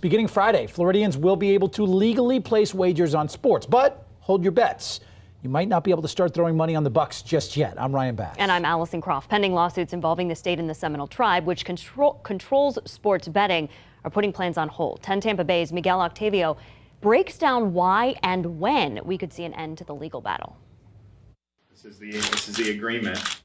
Beginning Friday, Floridians will be able to legally place wagers on sports, but hold your bets. You might not be able to start throwing money on the Bucks just yet. I'm Ryan Bass. And I'm Allison Croft. Pending lawsuits involving the state and the Seminole Tribe, which controls sports betting, are putting plans on hold. 10 Tampa Bay's Miguel Octavio breaks down why and when we could see an end to the legal battle. This is the agreement.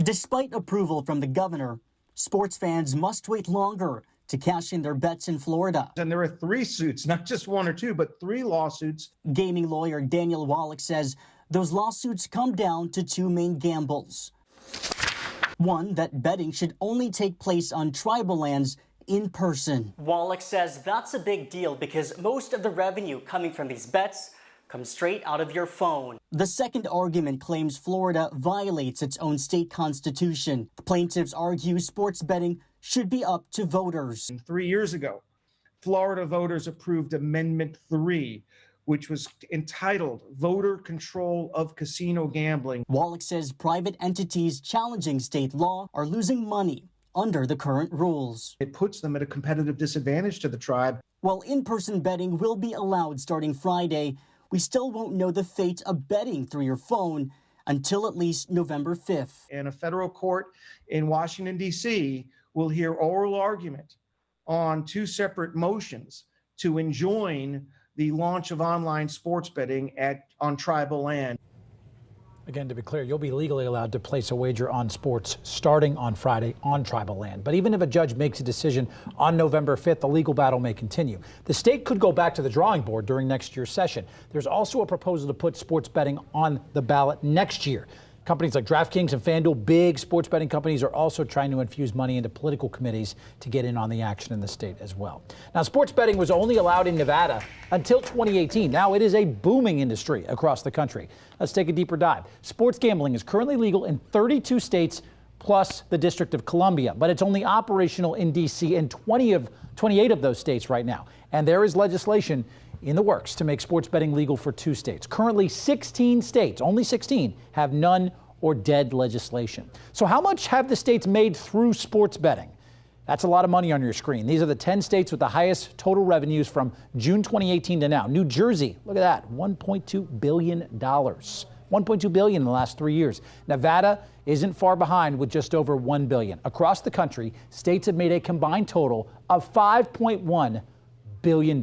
Despite approval from the governor, sports fans must wait longer to cash in their bets in Florida. And there are 3 suits, not just 1 or 2, but 3 lawsuits. Gaming lawyer Daniel Wallach says those lawsuits come down to 2 main gambles. One, that betting should only take place on tribal lands in person. Wallach says that's a big deal because most of the revenue coming from these bets comes straight out of your phone. The second argument claims Florida violates its own state constitution. The plaintiffs argue sports betting should be up to voters. 3 years ago, Florida voters approved Amendment 3, which was entitled Voter Control of Casino Gambling. Wallach says private entities challenging state law are losing money under the current rules. It puts them at a competitive disadvantage to the tribe. While in-person betting will be allowed starting Friday, we still won't know the fate of betting through your phone until at least November 5th. And a federal court in Washington, D.C. will hear oral argument on 2 separate motions to enjoin the launch of online sports betting on tribal land. Again, to be clear, you'll be legally allowed to place a wager on sports starting on Friday on tribal land. But even if a judge makes a decision on November 5th, the legal battle may continue. The state could go back to the drawing board during next year's session. There's also a proposal to put sports betting on the ballot next year. Companies like DraftKings and FanDuel, big sports betting companies, are also trying to infuse money into political committees to get in on the action in the state as well. Now, sports betting was only allowed in Nevada until 2018. Now it is a booming industry across the country. Let's take a deeper dive. Sports gambling is currently legal in 32 states plus the District of Columbia, but it's only operational in D.C. and 28 of those states right now. And there is legislation in the works to make sports betting legal for 2 states. Currently, 16 states, only 16, have none or dead legislation. So how much have the states made through sports betting? That's a lot of money on your screen. These are the 10 states with the highest total revenues from June 2018 to now. New Jersey, look at that, $1.2 billion. $1.2 billion in the last 3 years. Nevada isn't far behind with just over $1 billion. Across the country, states have made a combined total of $5.1 billion.